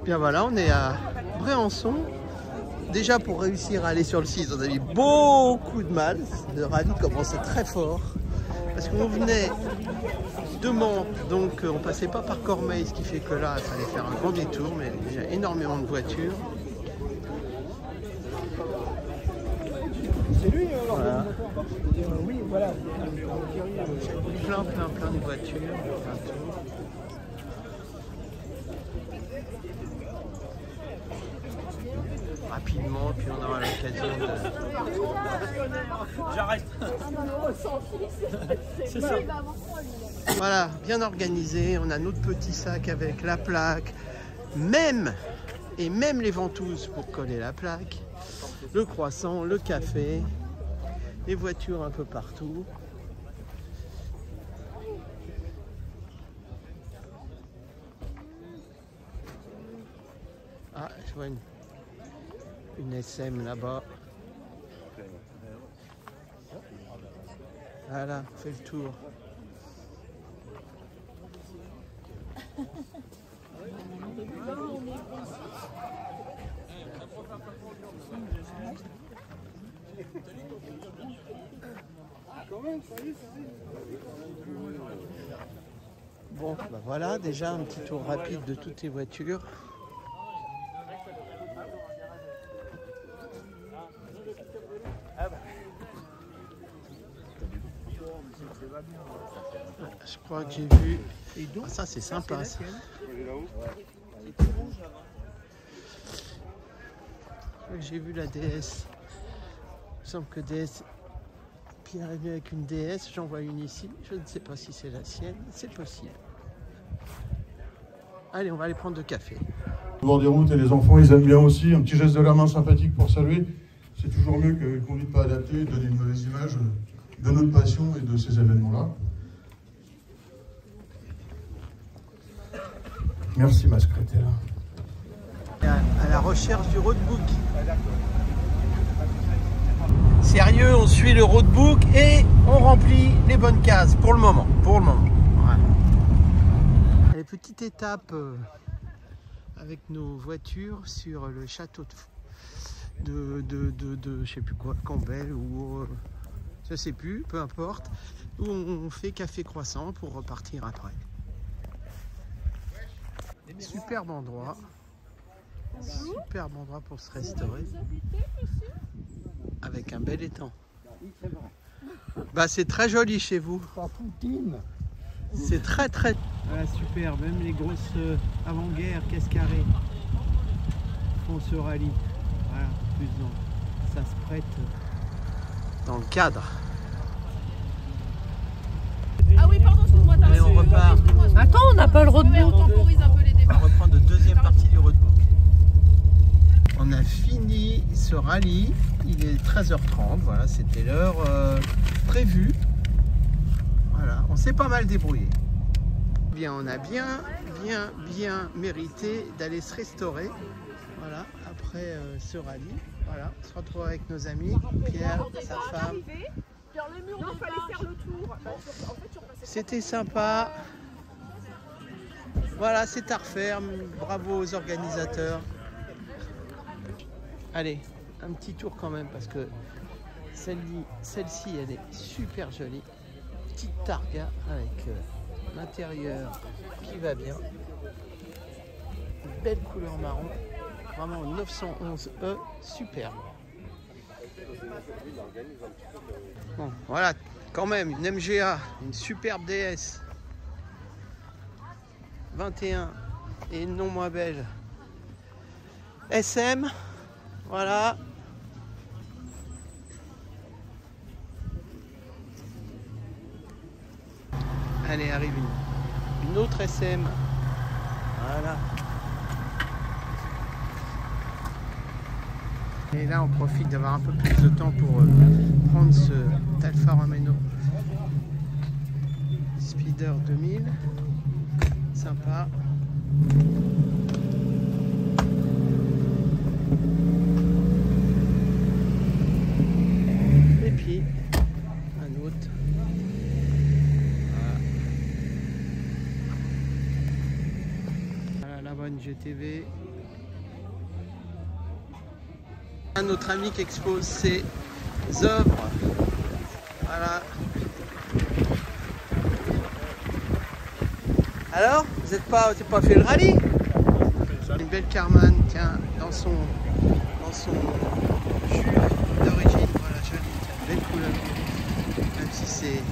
Bien voilà, on est à Bréançon. Déjà pour réussir à aller sur le site, on a eu beaucoup de mal. Le rallye commençait très fort. Parce qu'on venait de Mans, donc on passait pas par Cormeilles, ce qui fait que là, il fallait faire un grand détour, mais il y a énormément de voitures. C'est lui Voilà. Oui, voilà. Plein de voitures. Rapidement, puis on aura l'occasion de... J'arrête. C'est ça. Voilà, bien organisé. On a notre petit sac avec la plaque, même les ventouses pour coller la plaque, le croissant, le café, les voitures un peu partout. Ah, je vois une SM là-bas. Voilà, on fait le tour. Bon, bah voilà, déjà un petit tour rapide de toutes les voitures. Je crois que j'ai vu... Ah, ça c'est sympa ça. J'ai vu la DS. Il me semble que DS... Pierre est venu avec une DS, j'en vois une ici. Je ne sais pas si c'est la sienne, c'est possible. Allez, on va aller prendre de café. Le bord des routes et les enfants, ils aiment bien aussi. Un petit geste de la main sympathique pour saluer. C'est toujours mieux qu'une conduite pas adaptée, donner une mauvaise image de notre passion et de ces événements-là. Merci ma secrétaire. À la recherche du roadbook. Sérieux, on suit le roadbook et on remplit les bonnes cases pour le moment. Voilà. Allez, petite étape avec nos voitures sur le château de je sais plus quoi, Campbell ou je sais plus, peu importe, où on fait café croissant pour repartir après. Superbe endroit pour se restaurer avec un bel étang. Bah c'est très joli chez vous. C'est très voilà, super, même les grosses avant-guerres, caisse carrée font ce rallye. Voilà, plus ça se prête dans le cadre. Ah oui, pardon, excuse-moi. Allez, on repart. Attends, on n'a pas le roadbook. On temporise un peu les départs. On reprend de deuxième partie du roadbook. On a fini ce rallye. Il est 13h30. Voilà, c'était l'heure prévue. Voilà, on s'est pas mal débrouillé. Bien, on a bien mérité d'aller se restaurer. Voilà, après ce rallye. Voilà, on se retrouve avec nos amis, Pierre, sa femme. C'était sympa. Voilà, c'est à refaire. Bravo aux organisateurs. Allez, un petit tour quand même parce que celle-ci, elle est super jolie. Petite targa avec l'intérieur qui va bien. Une belle couleur marron. Vraiment 911E, superbe. Bon, voilà, quand même, une MGA, une superbe DS. 21 et non moins belle. SM, voilà. Allez, arrive une autre SM. Voilà. Et là, on profite d'avoir un peu plus de temps pour prendre ce Alfa Romeo Speeder 2000. Sympa. Et puis, un autre. Voilà, la bonne GTV. Notre ami qui expose ses œuvres. Voilà. Alors, vous n'êtes pas fait le rallye? Une belle Karmann, tiens, dans son jus d'origine. Voilà, jolie, tiens, belle couleur. Même si c'est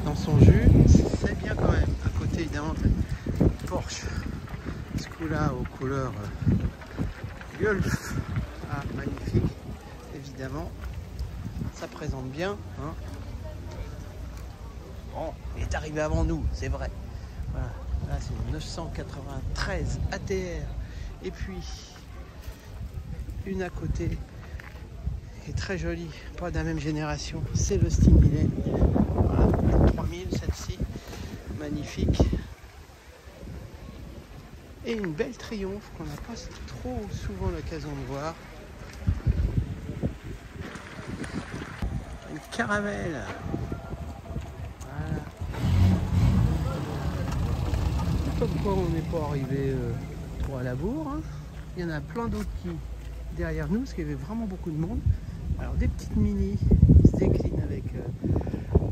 dans son jus, c'est bien quand même. À côté, évidemment, Porsche. Ce coup-là aux couleurs Golf. Ah, magnifique, évidemment. Ça présente bien. Hein. Bon, il est arrivé avant nous, c'est vrai. Voilà. Là, c'est une 993 ATR. Et puis, une à côté, qui est très jolie, pas de la même génération. C'est le Steam Millet. Voilà, 3000, celle-ci. Magnifique. Et une belle Triomphe qu'on n'a pas trop souvent l'occasion de voir. Une Caravelle. Voilà. Comme quoi on n'est pas arrivé trop à la bourre. Hein. Il y en a plein d'autres qui derrière nous, parce qu'il y avait vraiment beaucoup de monde. Alors des petites mini qui se déclinent avec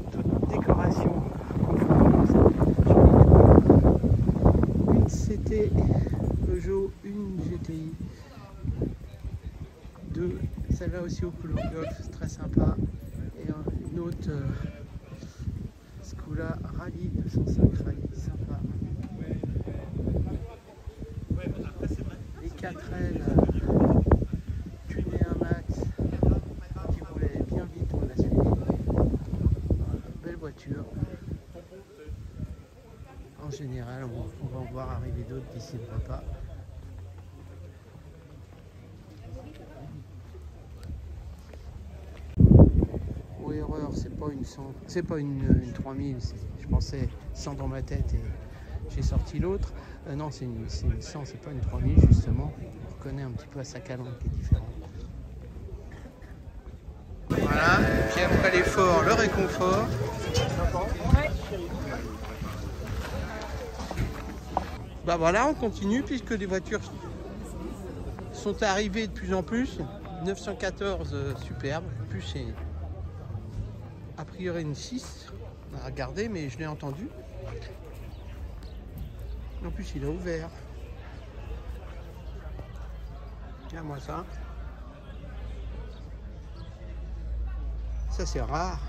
toute décoration. Une CT Peugeot, une GTI, deux, celle-là aussi au couleur Golf, c'est très sympa, et une autre ce coup-là Rallye 205 Rallye, sympa. Les 4L tunés un max qui roulait bien vite, on l'a suivi. Belle voiture. En général, on va en voir arriver d'autres d'ici le repas. Oh, erreur, c'est pas une 100, c'est pas une 3000, je pensais 100 dans ma tête et j'ai sorti l'autre. Non, c'est une 100, c'est pas une 3000 justement. On reconnaît un petit peu à sa calandre qui est différente. Voilà, et puis après l'effort, le réconfort. Bah voilà, on continue puisque les voitures sont arrivées de plus en plus. 914 superbe, plus c'est a priori une 6. On a regardé mais je l'ai entendu. En plus il a ouvert. Tiens-moi ça. Ça c'est rare.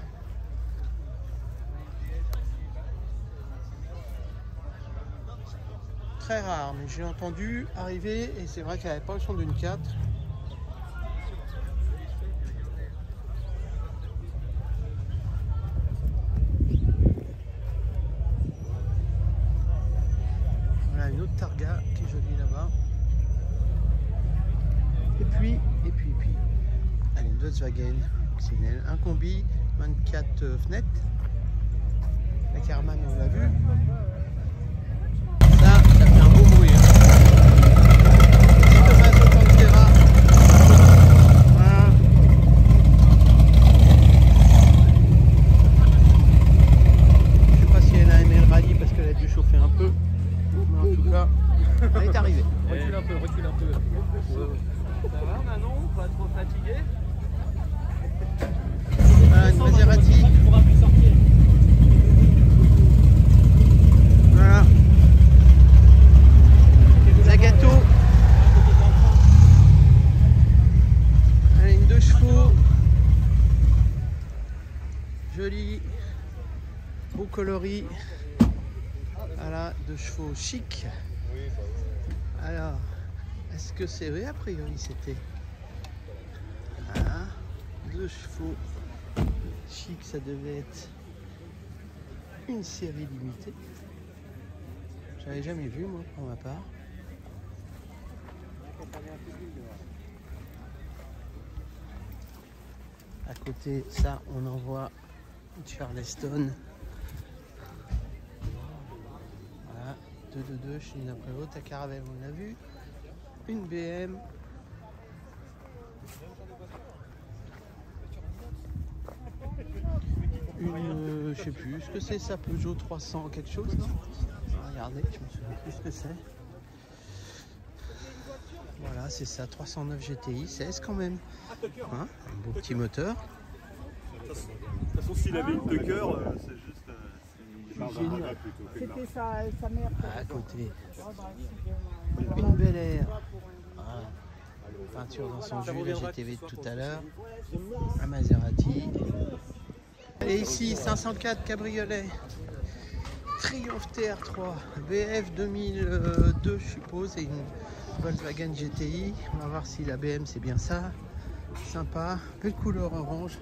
Très rare, mais j'ai entendu arriver et c'est vrai qu'il n'y avait pas le son d'une 4. Voilà une autre Targa qui est jolie là-bas. Et puis, allez, une Volkswagen Coccinelle, un combi, 24 fenêtres. La Karmann, on l'a vu. Ça fait un beau bruit. Hein. Thomas Pantera. Voilà. Je sais pas si elle a aimé le rallye parce qu'elle a dû chauffer un peu. Mais en tout cas, elle est arrivée. Recule un peu, recule un peu. Ça va Manon? Pas trop fatigué? Voilà, une Maserati. Voilà. Zagato. Allez, une 2 chevaux. Jolie. Beau coloris. Voilà, 2 chevaux chic. Alors, est-ce que c'est vrai? A priori, c'était. Voilà. 2 chevaux chic, ça devait être une série limitée. J'avais jamais vu moi pour ma part. À côté, ça, on en voit une Charleston. Voilà, 2 chez une après l'autre. La Caravelle, on l'a vu. Une BM. Une, je sais plus ce que c'est, ça, Peugeot 300 quelque chose, non? Regardez, je me souviens plus ce que c'est. Voilà. Voilà, c'est ça, 309 GTI 16 quand même. Hein, un beau petit moteur. De toute façon, s'il avait une Tucker, c'est juste. C'était sa mère. À côté, une belle air. Voilà. Peinture dans son jus, la GTV de tout à l'heure. Un Maserati. Et ici, 504 cabriolet. Triumph TR3, BF 2002 je suppose, et une Volkswagen GTI. On va voir si la BM c'est bien ça. Sympa, belle couleur orange.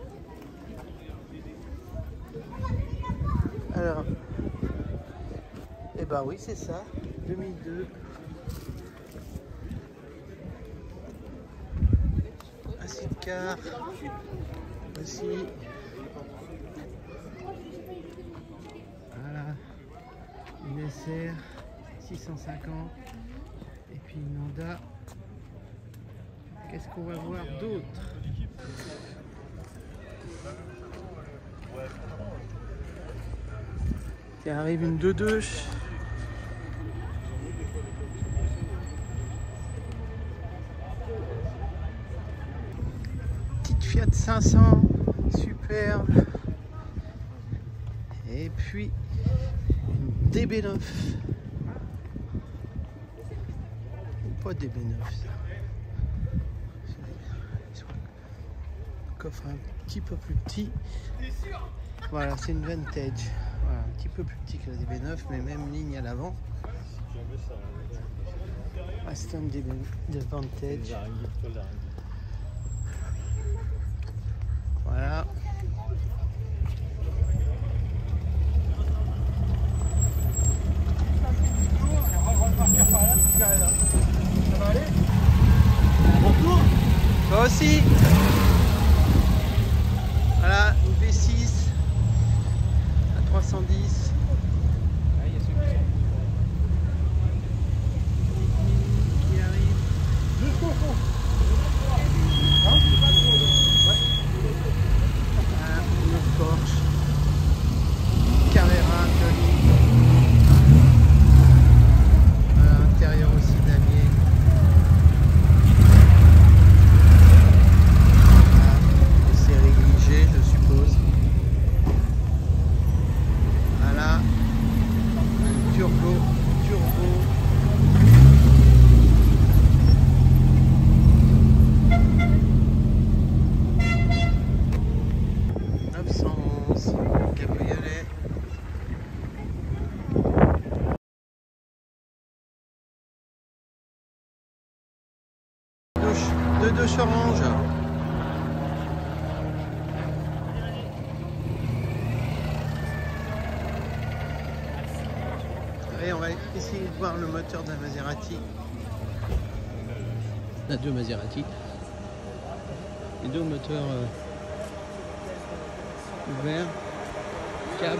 Alors, et bah oui c'est ça, 2002. Un sidecar aussi. Voilà, une SR 650 et puis une Honda. Qu'est-ce qu'on va voir d'autre? Il arrive une 2.2. Petite Fiat 500, superbe. Et puis une DB9. Ou pas DB9 ça. Coffre un petit peu plus petit. Voilà, c'est une vintage. Voilà, un petit peu plus petit que la DB9, mais même ligne à l'avant. Aston DB de vintage. Voilà. Toi aussi. Voilà, une V6 à 310. Qui arrive jusqu'au fond. Voilà, une autre Porsche. Carrera, jolie. Voilà, intérieur aussi damier. Je suppose. Voilà. Turbo. 911 cabriolet. Deux douches orange. Et on va essayer de voir le moteur de la Maserati. La 2 Maserati. Les deux moteurs ouverts. Cab.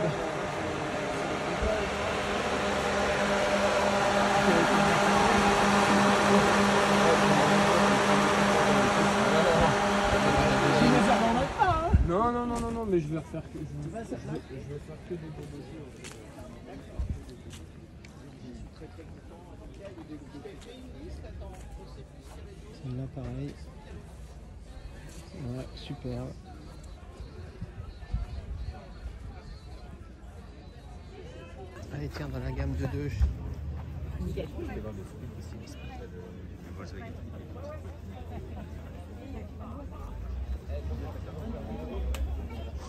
Non, mais je vais refaire que. Je vais faire que des promotions. Celle-là pareil. Ouais, super. Allez tiens, dans la gamme de 2.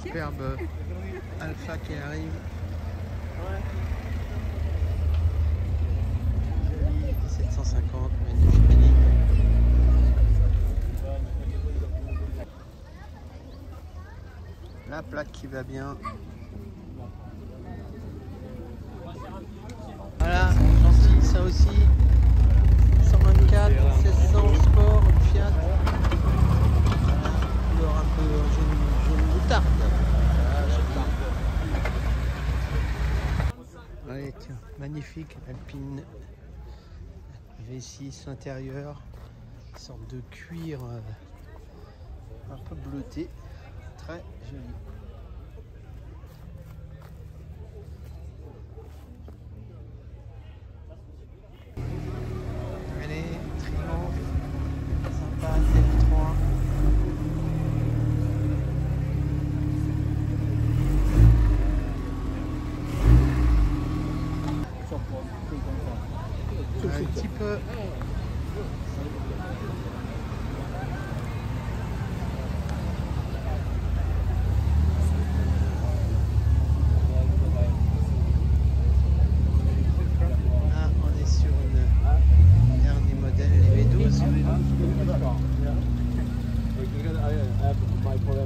Superbe Alpha qui arrive. Jolie 1750, magnifique ligne. La plaque qui va bien. Voilà, gentil, ça aussi. 124, 1600 Sport, Fiat. Couleur un peu jaune moutarde. Allez, tiens, magnifique Alpine V6 intérieur, une sorte de cuir un peu bleuté, très joli. Allez, Triumph.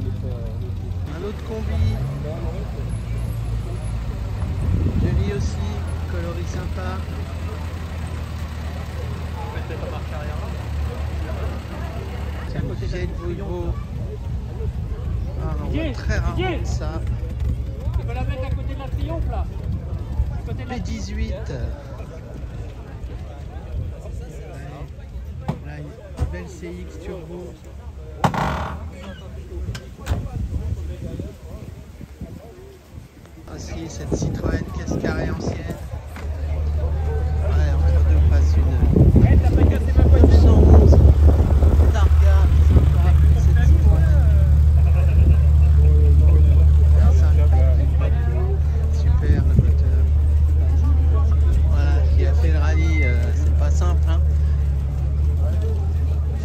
Un autre combi. Joli aussi, coloris sympa. C'est une vieille Volvo. Ah, on voit très rarement ça. Tu peux la mettre à côté de la Triomphe là. P18. Là, une belle CX turbo. Aussi cette Citroën caisse carrée ancienne. Ouais, entre deux passe une 911 Targa sympa. Cette Citroën. Super le moteur. Voilà, qui a fait le rallye, c'est pas simple. Hein.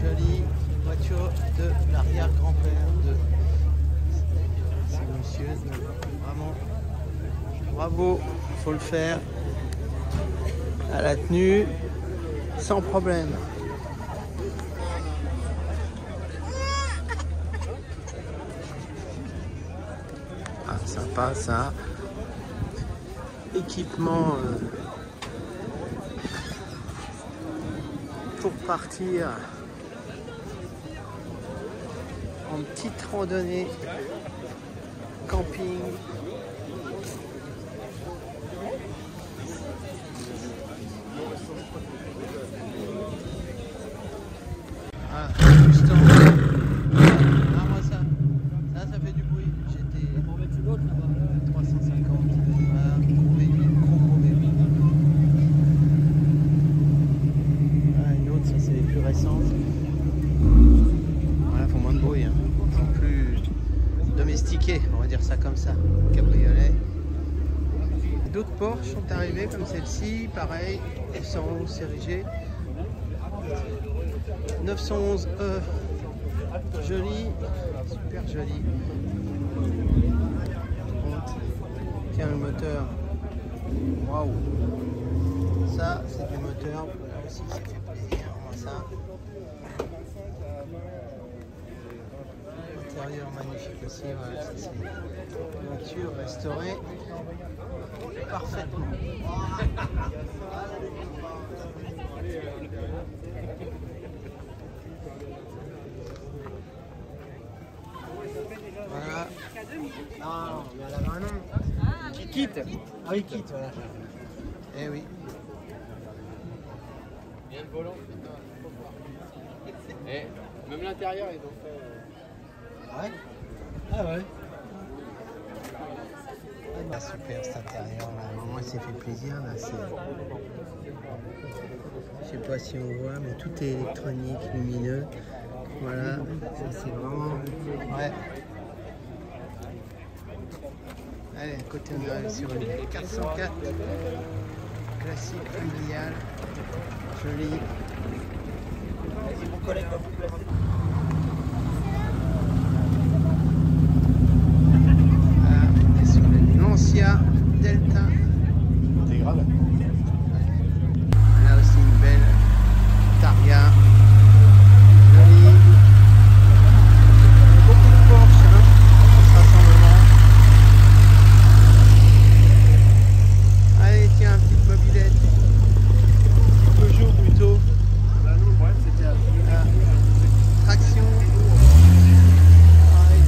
Jolie voiture de l'arrière-grand-père de ce monsieur. Vraiment. Bravo, il faut le faire à la tenue sans problème. Ah, sympa ça. Équipement pour partir en petite randonnée camping. Ah, juste en haut. Ah, moi ça fait du bruit. J'étais 350. Voilà, gros V8, gros V8. Voilà, une autre, ça c'est les plus récentes. Voilà, font moins de bruit. Hein. Ils sont plus domestiqués, on va dire ça comme ça. Cabriolet. D'autres Porsche sont arrivés comme celle-ci, pareil, 911 série G. 911E, joli, super joli. Tiens, le moteur, waouh, ça c'est du moteur, là aussi ça fait plaisir, ça. L'intérieur magnifique aussi, voilà, ça c'est une voiture restaurée parfaitement. Voilà. Non, mais elle avait un nom. Kit. Ah oui, Kit, voilà. Eh oui. Bien le volant. Et même l'intérieur, ils ont fait. Ouais. Ah ouais. Ah, super cet intérieur là. Moi, ça fait plaisir là. Je sais pas si on voit, mais tout est électronique, lumineux. Voilà, ça c'est vraiment. Ouais. Allez, à côté on arrive sur une 404 classique familiale, jolie. Mon collègue va vous placer. Voilà, on est sur le Lancia Delta. Intégral. Là aussi une belle Targa. Jolie. Beaucoup de Porsche hein, pour ce rassemblement. Allez, tiens, petite mobilette. Peugeot plutôt. Traction. Pareil,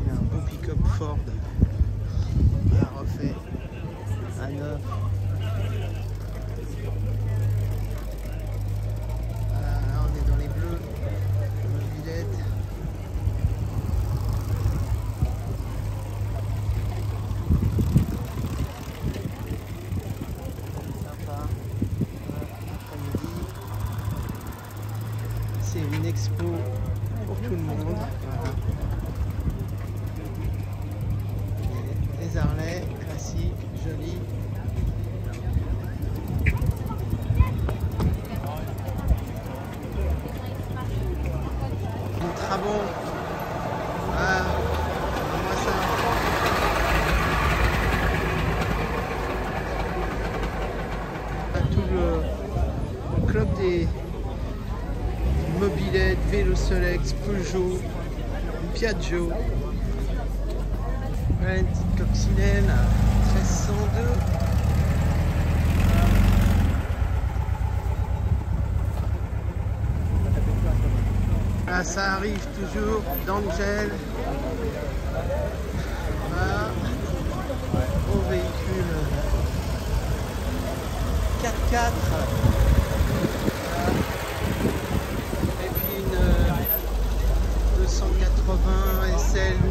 il y a un beau pick-up Ford. À refait. À neuf. Voilà, là on est dans les bleus. Mobilette. Sympa. Après-midi. C'est une expo pour tout le monde. Voilà. Et les Harley classiques, jolis. Une Trabant. Ah, moi ça. Tout le club des mobilettes. Chevrolet, Velosolex, Peugeot, Piaggio. Voilà une petite coccinelle, 1302. Là, ça arrive toujours d'Angel. Voilà. Au véhicule 4x4. Et puis une 280 SL ou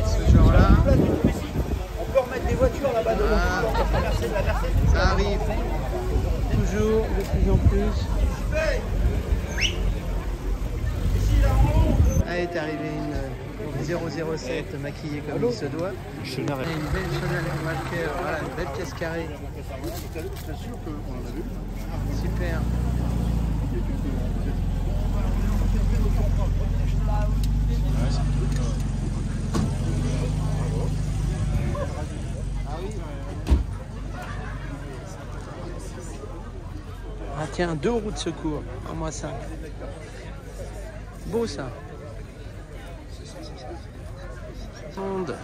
ce genre-là. On peut remettre des voitures là-bas devant. Ça arrive toujours de plus en plus. Là est arrivée une 007 maquillée comme il se doit. Une belle Chanel Walker, voilà, une belle pièce carrée. Super. Ah tiens, 2 roues de secours, en moins 5. Beau ça. Monde.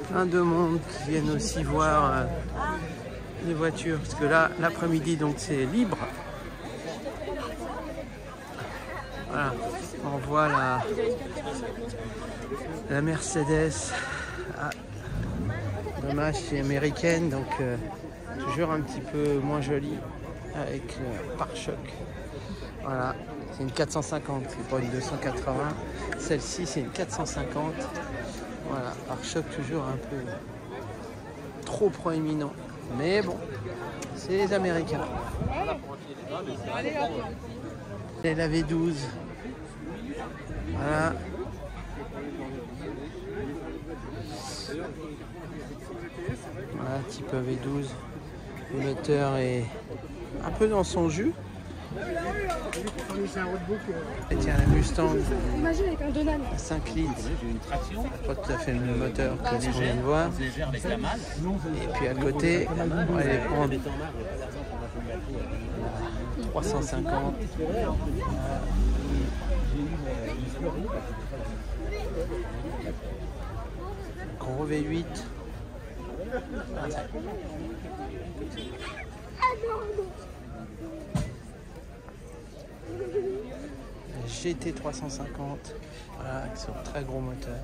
Plein de monde qui viennent aussi voir les voitures. Parce que là, l'après-midi, donc c'est libre. Voilà. On voit la Mercedes. Ah, dommage, c'est américaine, donc toujours un petit peu moins jolie avec le pare-choc. Voilà, c'est une 450, c'est pas une 280. Celle-ci, c'est une 450. Voilà, pare-choc toujours un peu trop proéminent. Mais bon, c'est les Américains. C'est la V12. Voilà. Voilà, type V12. Le moteur est un peu dans son jus. Et tiens, la Mustang à 5 litres. Pas tout à fait le même moteur que ce qu'on vient de voir. Et puis à côté, on va les prendre 350. Gros V8. GT 350, voilà, avec son très gros moteur.